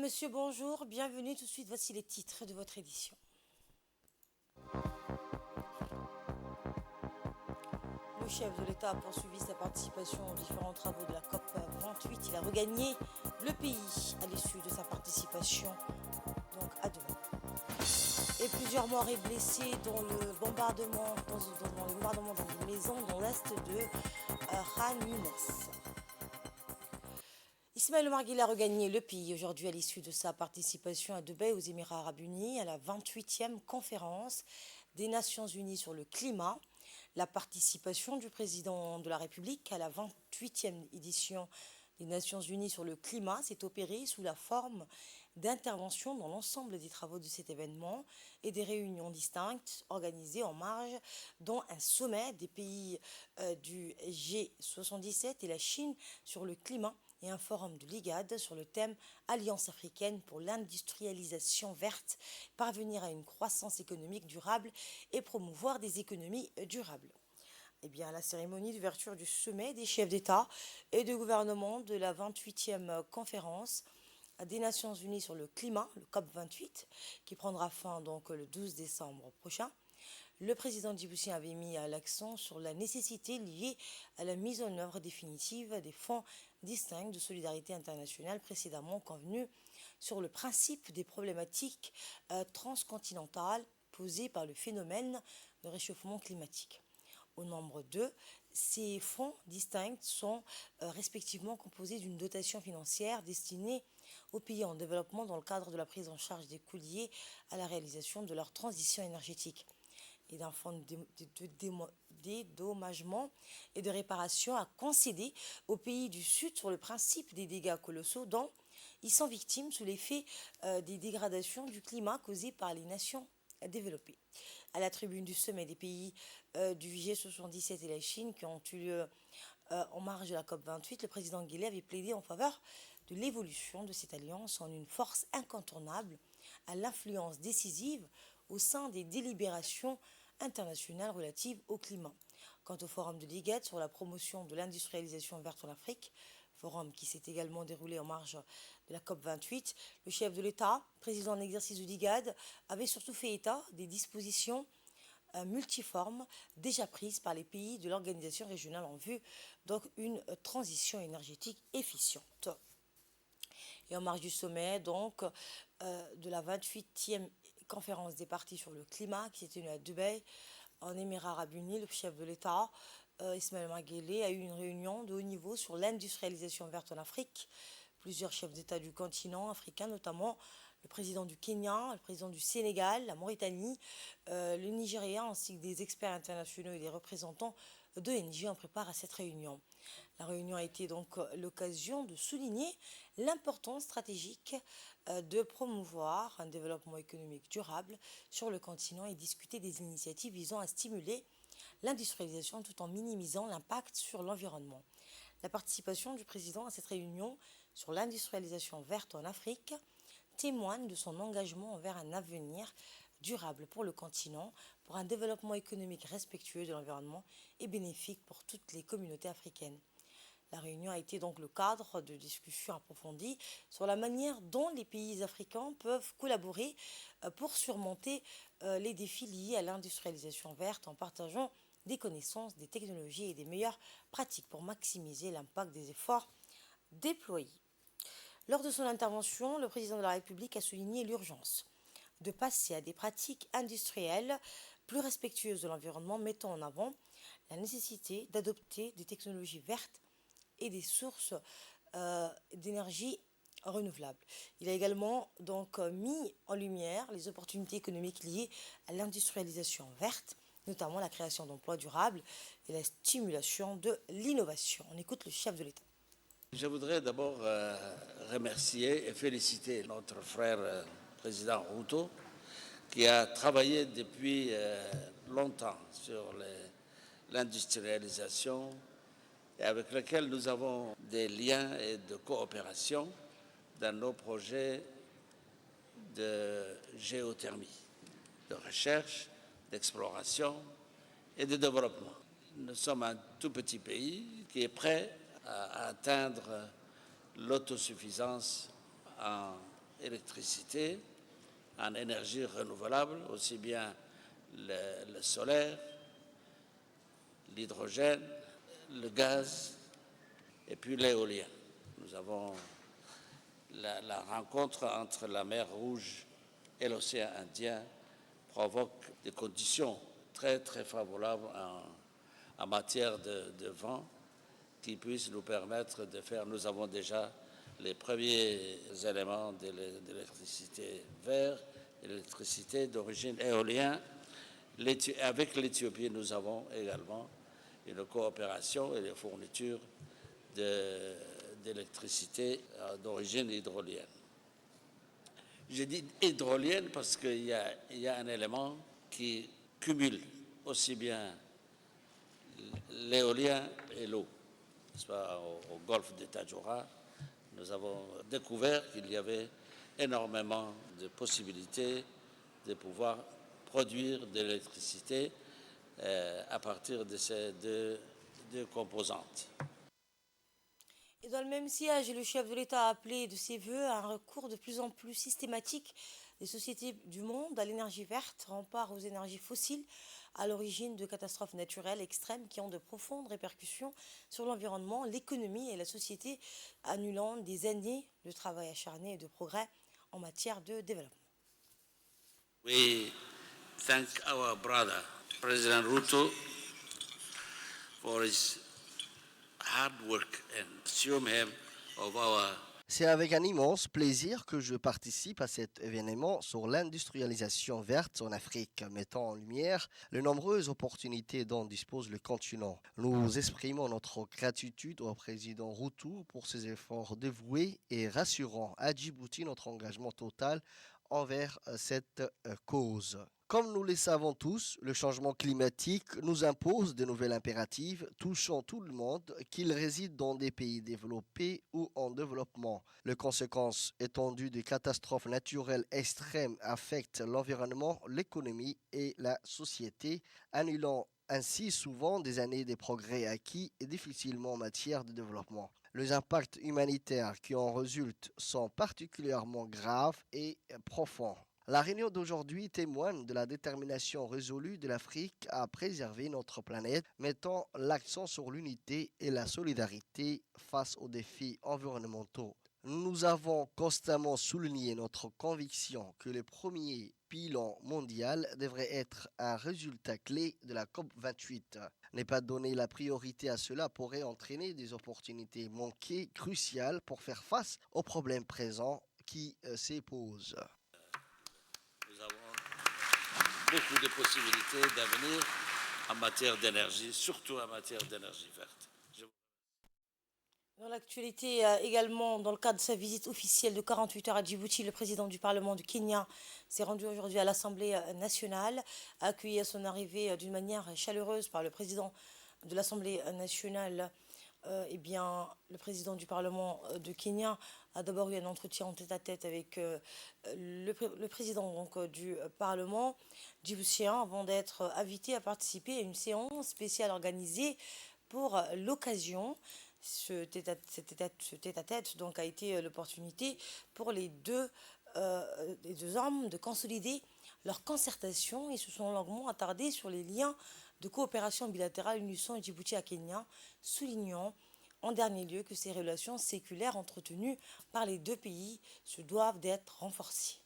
Monsieur, bonjour, bienvenue tout de suite. Voici les titres de votre édition. Le chef de l'État a poursuivi sa participation aux différents travaux de la COP 28. Il a regagné le pays à l'issue de sa participation, donc à demain. Et plusieurs morts et blessés dans le bombardement, dans une maison dans l'est de Khan Younes. Ismaël Omar Guelleh a regagné le pays aujourd'hui à l'issue de sa participation à Dubaï aux Émirats Arabes Unis à la 28e conférence des Nations Unies sur le climat. La participation du président de la République à la 28e édition des Nations Unies sur le climat s'est opérée sous la forme d'interventions dans l'ensemble des travaux de cet événement et des réunions distinctes organisées en marge, dont un sommet des pays du G77 et la Chine sur le climat et un forum de l'IGAD sur le thème Alliance africaine pour l'industrialisation verte, parvenir à une croissance économique durable et promouvoir des économies durables. Eh bien, la cérémonie d'ouverture du sommet des chefs d'État et de gouvernement de la 28e conférence des Nations Unies sur le climat, le COP28, qui prendra fin donc le 12 décembre prochain. Le président djiboutien avait mis l'accent sur la nécessité liée à la mise en œuvre définitive des fonds distincts de solidarité internationale précédemment convenus sur le principe des problématiques transcontinentales posées par le phénomène de réchauffement climatique. Au nombre 2, ces fonds distincts sont respectivement composés d'une dotation financière destinée aux pays en développement dans le cadre de la prise en charge des coûts liés à la réalisation de leur transition énergétique et d'un fonds de dédommagement et de réparation à concéder aux pays du Sud sur le principe des dégâts colossaux dont ils sont victimes sous l'effet des dégradations du climat causées par les nations développées. À la tribune du sommet des pays du G77 et la Chine qui ont eu lieu en marge de la COP28, le président Guelleh avait plaidé en faveur de l'évolution de cette alliance en une force incontournable à l'influence décisive au sein des délibérations internationales relatives au climat. Quant au forum de l'IGAD sur la promotion de l'industrialisation verte en Afrique, forum qui s'est également déroulé en marge de la COP28, le chef de l'État, président en exercice de l'IGAD, avait surtout fait état des dispositions multiformes déjà prises par les pays de l'organisation régionale en vue donc une transition énergétique efficiente. Et en marge du sommet donc de la 28e conférence des partis sur le climat qui s'est tenue à Dubaï en Émirats Arabes Unis, le chef de l'État Ismaël Omar Guelleh a eu une réunion de haut niveau sur l'industrialisation verte en Afrique. Plusieurs chefs d'État du continent africain, notamment le président du Kenya, le président du Sénégal, la Mauritanie, le Nigeria, ainsi que des experts internationaux et des représentants d'ONG en préparent à cette réunion. La réunion a été donc l'occasion de souligner l'importance stratégique de promouvoir un développement économique durable sur le continent et discuter des initiatives visant à stimuler l'industrialisation tout en minimisant l'impact sur l'environnement. La participation du président à cette réunion sur l'industrialisation verte en Afrique témoigne de son engagement envers un avenir durable pour le continent, pour un développement économique respectueux de l'environnement et bénéfique pour toutes les communautés africaines. La réunion a été donc le cadre de discussions approfondies sur la manière dont les pays africains peuvent collaborer pour surmonter les défis liés à l'industrialisation verte en partageant des connaissances, des technologies et des meilleures pratiques pour maximiser l'impact des efforts déployés. Lors de son intervention, le président de la République a souligné l'urgence de passer à des pratiques industrielles plus respectueuses de l'environnement, mettant en avant la nécessité d'adopter des technologies vertes et des sources d'énergie renouvelables. Il a également donc mis en lumière les opportunités économiques liées à l'industrialisation verte, notamment la création d'emplois durables et la stimulation de l'innovation. On écoute le chef de l'État. Je voudrais d'abord remercier et féliciter notre frère président Ruto qui a travaillé depuis longtemps sur l'industrialisation et avec lequel nous avons des liens et de coopération dans nos projets de géothermie, de recherche, d'exploration et de développement. Nous sommes un tout petit pays qui est prêt à atteindre l'autosuffisance en électricité, en énergie renouvelable, aussi bien le solaire, l'hydrogène, le gaz et puis l'éolien. Nous avons la rencontre entre la mer Rouge et l'océan Indien provoque des conditions très très favorables en matière de vent qui puissent nous permettre de faire. Nous avons déjà les premiers éléments de l'électricité verte, l'électricité d'origine éolienne. Avec l'Éthiopie, nous avons également une coopération et des fournitures d'électricité d'origine hydrolienne. Je dis hydrolienne parce qu'il y a un élément qui cumule aussi bien l'éolien et l'eau. Au golfe de Tadjoura, nous avons découvert qu'il y avait énormément de possibilités de pouvoir produire de l'électricité à partir de ces deux composantes. Et dans le même sillage, le chef de l'État a appelé de ses voeux un recours de plus en plus systématique des sociétés du monde à l'énergie verte, rempart aux énergies fossiles, à l'origine de catastrophes naturelles extrêmes qui ont de profondes répercussions sur l'environnement, l'économie et la société, annulant des années de travail acharné et de progrès en matière de développement. We thank our brother, President Ruto, for his hard work and assume him of our. C'est avec un immense plaisir que je participe à cet événement sur l'industrialisation verte en Afrique, mettant en lumière les nombreuses opportunités dont dispose le continent. Nous exprimons notre gratitude au président Ruto pour ses efforts dévoués et rassurant à Djibouti notre engagement total envers cette cause. Comme nous le savons tous, le changement climatique nous impose de nouvelles impératives touchant tout le monde, qu'il réside dans des pays développés ou en développement. Les conséquences étendues des catastrophes naturelles extrêmes affectent l'environnement, l'économie et la société, annulant ainsi souvent des années de progrès acquis et difficilement en matière de développement. Les impacts humanitaires qui en résultent sont particulièrement graves et profonds. La réunion d'aujourd'hui témoigne de la détermination résolue de l'Afrique à préserver notre planète, mettant l'accent sur l'unité et la solidarité face aux défis environnementaux. Nous avons constamment souligné notre conviction que le premier bilan mondial devrait être un résultat clé de la COP28. Ne pas donner la priorité à cela pourrait entraîner des opportunités manquées cruciales pour faire face aux problèmes présents qui se posent. Nous avons beaucoup de possibilités d'avenir en matière d'énergie, surtout en matière d'énergie verte. Dans l'actualité, également, dans le cadre de sa visite officielle de 48 heures à Djibouti, le président du Parlement du Kenya s'est rendu aujourd'hui à l'Assemblée nationale, accueilli à son arrivée d'une manière chaleureuse par le président de l'Assemblée nationale. Le président du Parlement de Kenya a d'abord eu un entretien en tête-à-tête avec le président donc, du Parlement djiboutien avant d'être invité à participer à une séance spéciale organisée pour l'occasion. Ce tête-à-tête donc, a été l'opportunité pour les deux hommes de consolider leur concertation et se sont longuement attardés sur les liens de coopération bilatérale unissant Djibouti à Kenya, soulignant en dernier lieu que ces relations séculaires entretenues par les deux pays se doivent d'être renforcées.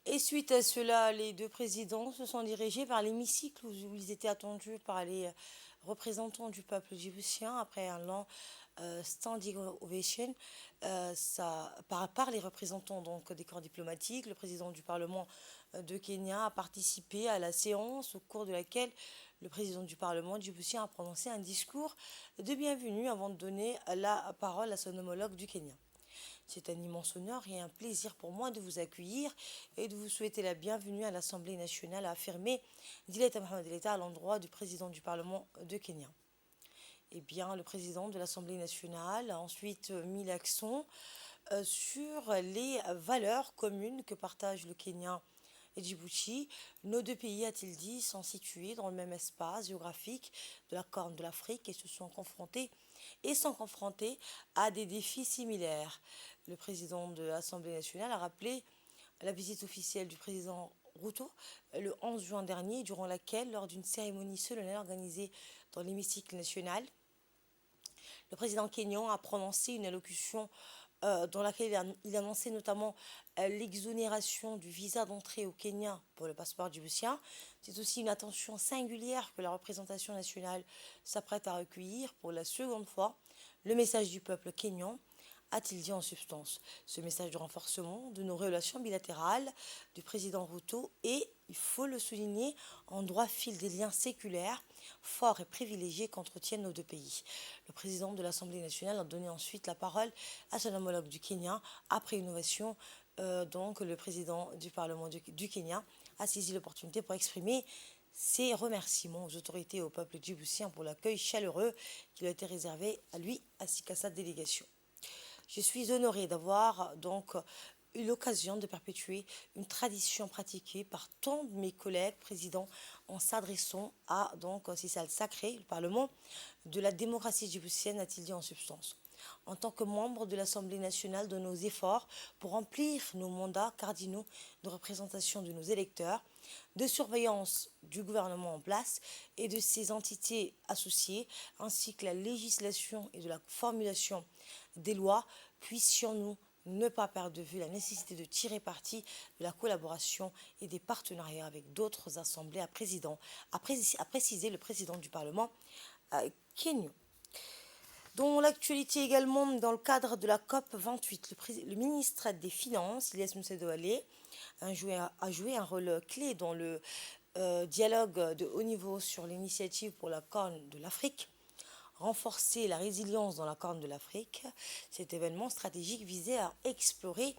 Et suite à cela, les deux présidents se sont dirigés vers l'hémicycle où ils étaient attendus par les représentants du peuple djiboutien après un long standing ovation par les représentants donc, des corps diplomatiques. Le président du Parlement de Kenya a participé à la séance au cours de laquelle Le président du Parlement djiboutien a prononcé un discours de bienvenue avant de donner la parole à son homologue du Kenya. C'est un immense honneur et un plaisir pour moi de vous accueillir et de vous souhaiter la bienvenue à l'Assemblée nationale, a affirmé Dileta Mohamed Dileta à l'endroit du président du Parlement de Kenya. Eh bien, le président de l'Assemblée nationale a ensuite mis l'accent sur les valeurs communes que partagent le Kenya et Djibouti. Nos deux pays, a-t-il dit, sont situés dans le même espace géographique de la Corne de l'Afrique et sont confrontés à des défis similaires. Le président de l'Assemblée nationale a rappelé la visite officielle du président Ruto le 11 juin dernier, durant laquelle, lors d'une cérémonie solennelle organisée dans l'hémicycle national, le président kényan a prononcé une allocution dans laquelle il annonçait notamment l'exonération du visa d'entrée au Kenya pour le passeport djiboutien. C'est aussi une attention singulière que la représentation nationale s'apprête à recueillir pour la seconde fois le message du peuple kényan, a-t-il dit en substance. Ce message de renforcement de nos relations bilatérales du président Ruto est, il faut le souligner, en droit fil des liens séculaires forts et privilégiés qu'entretiennent nos deux pays. Le président de l'Assemblée nationale a donné ensuite la parole à son homologue du Kenya. Après innovation, donc le président du Parlement du Kenya a saisi l'opportunité pour exprimer ses remerciements aux autorités et au peuple djiboutien pour l'accueil chaleureux qui lui a été réservé à lui ainsi qu'à sa délégation. Je suis honorée d'avoir donc eu l'occasion de perpétuer une tradition pratiquée par tant de mes collègues présidents en s'adressant à donc ces salles sacrées, le Parlement de la démocratie djiboutienne, a-t-il dit en substance. En tant que membre de l'Assemblée nationale, de nos efforts pour remplir nos mandats cardinaux de représentation de nos électeurs, de surveillance du gouvernement en place et de ses entités associées, ainsi que la législation et de la formulation des lois, puissions-nous ne pas perdre de vue la nécessité de tirer parti de la collaboration et des partenariats avec d'autres assemblées, a précisé le président du Parlement kényan. Dans l'actualité également, dans le cadre de la COP 28, le ministre des Finances, Ilyes Mcedouale, a joué un rôle clé dans le dialogue de haut niveau sur l'initiative pour la Corne de l'Afrique. Renforcer la résilience dans la Corne de l'Afrique, cet événement stratégique visait à explorer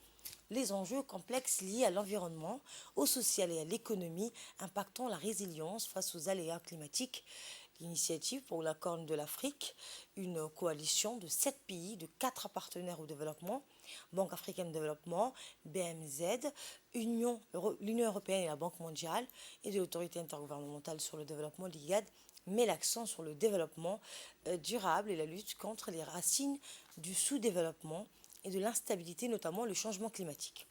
les enjeux complexes liés à l'environnement, au social et à l'économie, impactant la résilience face aux aléas climatiques. L'initiative pour la Corne de l'Afrique, une coalition de 7 pays, de 4 partenaires au développement, Banque africaine de développement, BMZ, l'Union européenne et la Banque mondiale, et de l'autorité intergouvernementale sur le développement, l'IGAD, met l'accent sur le développement durable et la lutte contre les racines du sous-développement et de l'instabilité, notamment le changement climatique.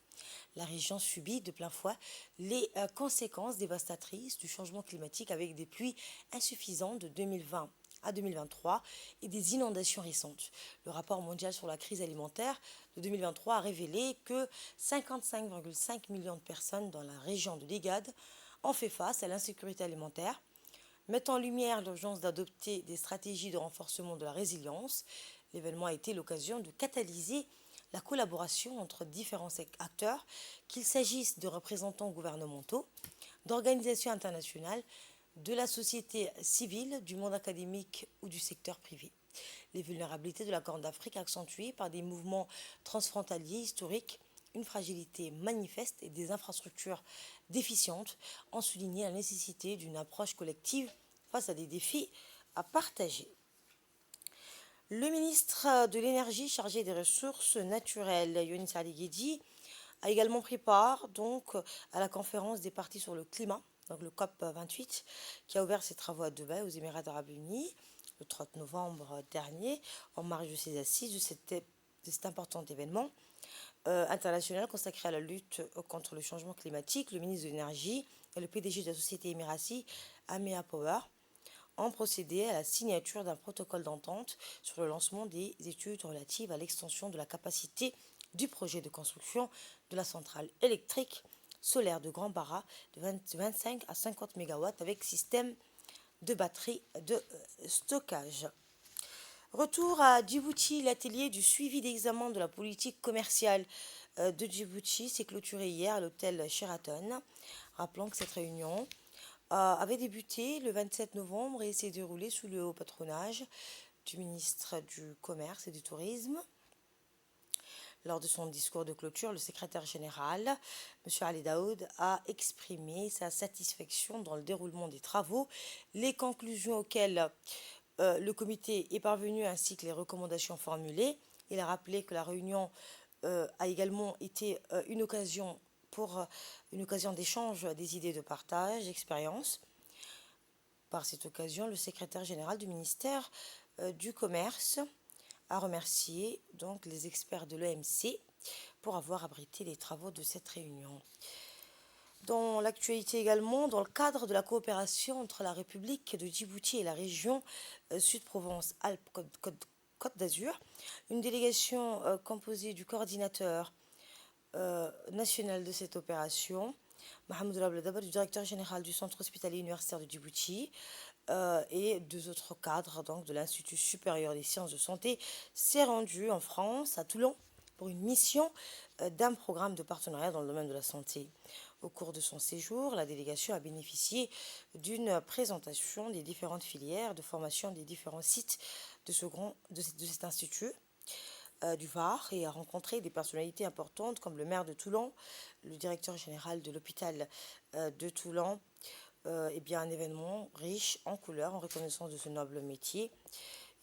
La région subit de plein fouet les conséquences dévastatrices du changement climatique avec des pluies insuffisantes de 2020 à 2023 et des inondations récentes. Le rapport mondial sur la crise alimentaire de 2023 a révélé que 55,5 millions de personnes dans la région de l'IGAD ont fait face à l'insécurité alimentaire, mettant en lumière l'urgence d'adopter des stratégies de renforcement de la résilience. L'événement a été l'occasion de catalyser la collaboration entre différents acteurs, qu'il s'agisse de représentants gouvernementaux, d'organisations internationales, de la société civile, du monde académique ou du secteur privé. Les vulnérabilités de la Corne d'Afrique accentuées par des mouvements transfrontaliers historiques, une fragilité manifeste et des infrastructures déficientes ont souligné la nécessité d'une approche collective face à des défis à partager. Le ministre de l'Énergie chargé des ressources naturelles, Yonis Ali, a également pris part donc à la conférence des parties sur le climat, donc le COP 28, qui a ouvert ses travaux à Dubaï, aux Émirats arabes unis, le 30 novembre dernier, en marge de ces assises de cet important événement international consacré à la lutte contre le changement climatique. Le ministre de l'Énergie et le PDG de la société émiratie, Amea Power, ont procédé à la signature d'un protocole d'entente sur le lancement des études relatives à l'extension de la capacité du projet de construction de la centrale électrique solaire de Grand Barra de 25 à 50 MW avec système de batterie de stockage. Retour à Djibouti, l'atelier du suivi d'examen de la politique commerciale de Djibouti s'est clôturé hier à l'hôtel Sheraton. Rappelons que cette réunion avait débuté le 27 novembre et s'est déroulé sous le haut patronage du ministre du Commerce et du Tourisme. Lors de son discours de clôture, le secrétaire général, M. Ali Daoud, a exprimé sa satisfaction dans le déroulement des travaux, les conclusions auxquelles le comité est parvenu ainsi que les recommandations formulées. Il a rappelé que la réunion a également été une occasion d'échange des idées de partage, d'expérience. Par cette occasion, le secrétaire général du ministère du Commerce a remercié donc les experts de l'EMC pour avoir abrité les travaux de cette réunion. Dans l'actualité également, dans le cadre de la coopération entre la République de Djibouti et la région Sud-Provence-Alpes-Côte d'Azur, une délégation composée du coordinateur national de cette opération, Mohamed Abdeldabar, du directeur général du centre hospitalier universitaire de Djibouti, et deux autres cadres donc, de l'Institut supérieur des sciences de santé, s'est rendu en France, à Toulon, pour une mission d'un programme de partenariat dans le domaine de la santé. Au cours de son séjour, la délégation a bénéficié d'une présentation des différentes filières de formation des différents sites de cet institut du Var et a rencontré des personnalités importantes comme le maire de Toulon, le directeur général de l'hôpital de Toulon. Eh bien, un événement riche en couleurs en reconnaissance de ce noble métier.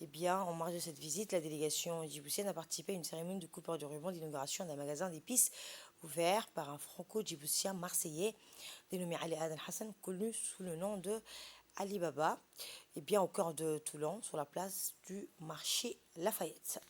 Eh bien, en marge de cette visite, la délégation djiboutienne a participé à une cérémonie de coupure de ruban d'inauguration d'un magasin d'épices ouvert par un franco-djiboutien marseillais dénommé Ali Aden Hassan, connu sous le nom de Ali Baba, eh bien, au cœur de Toulon, sur la place du marché Lafayette.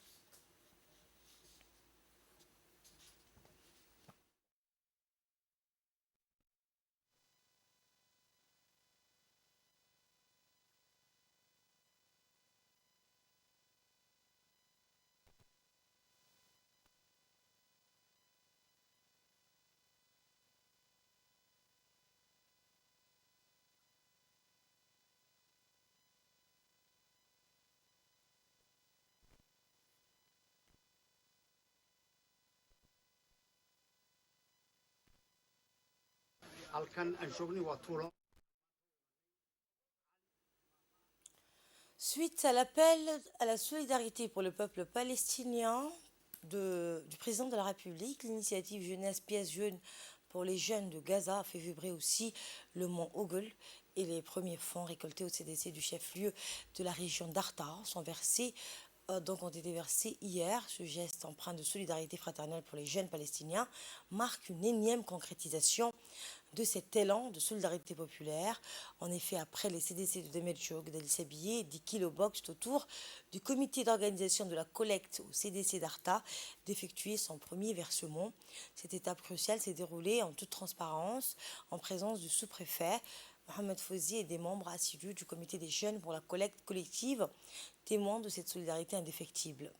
Suite à l'appel à la solidarité pour le peuple palestinien du président de la République, l'initiative Jeunesse Pièce Jeune pour les jeunes de Gaza a fait vibrer aussi le mont Ogle et les premiers fonds récoltés au CDC du chef-lieu de la région d'Arta ont été versés hier. Ce geste empreint de solidarité fraternelle pour les jeunes palestiniens marque une énième concrétisation de cet élan de solidarité populaire. En effet, après les CDC de Demelchok, d'El Sabié et d'Ikilobox, c'est au tour du comité d'organisation de la collecte au CDC d'Arta d'effectuer son premier versement. Cette étape cruciale s'est déroulée en toute transparence, en présence du sous-préfet Mohamed Fouzi et des membres assidus du comité des jeunes pour la collecte collective, témoins de cette solidarité indéfectible.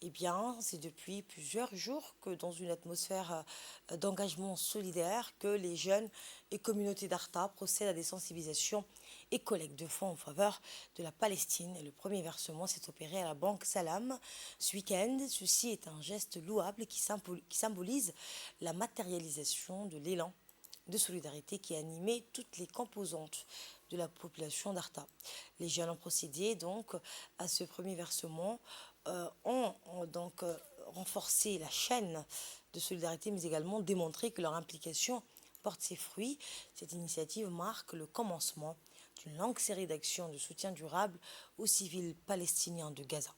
Eh bien, c'est depuis plusieurs jours que dans une atmosphère d'engagement solidaire que les jeunes et communautés d'Arta procèdent à des sensibilisations et collectes de fonds en faveur de la Palestine. Et le premier versement s'est opéré à la Banque Salam ce week-end. Ceci est un geste louable qui symbolise la matérialisation de l'élan de solidarité qui a animé toutes les composantes de la population d'Arta. Les jeunes ont procédé donc à ce premier versement, ont donc renforcé la chaîne de solidarité, mais également démontré que leur implication porte ses fruits. Cette initiative marque le commencement d'une longue série d'actions de soutien durable aux civils palestiniens de Gaza.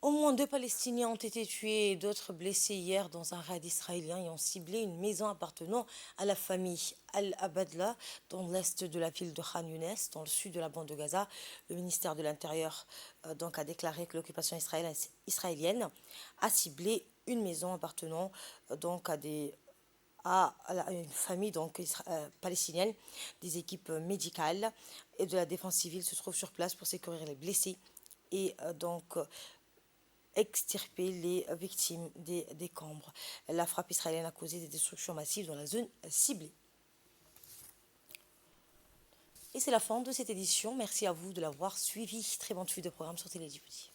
Au moins 2 Palestiniens ont été tués et d'autres blessés hier dans un raid israélien ayant ciblé une maison appartenant à la famille Al-Abadla dans l'est de la ville de Khan Younes, dans le sud de la bande de Gaza. Le ministère de l'Intérieur a déclaré que l'occupation israélienne a ciblé une maison appartenant à une famille palestinienne. Des équipes médicales et de la défense civile se trouvent sur place pour secourir les blessés et extirper les victimes des décombres. La frappe israélienne a causé des destructions massives dans la zone ciblée. Et c'est la fin de cette édition. Merci à vous de l'avoir suivi. Très bonne suite de programme sur Télé Djibouti.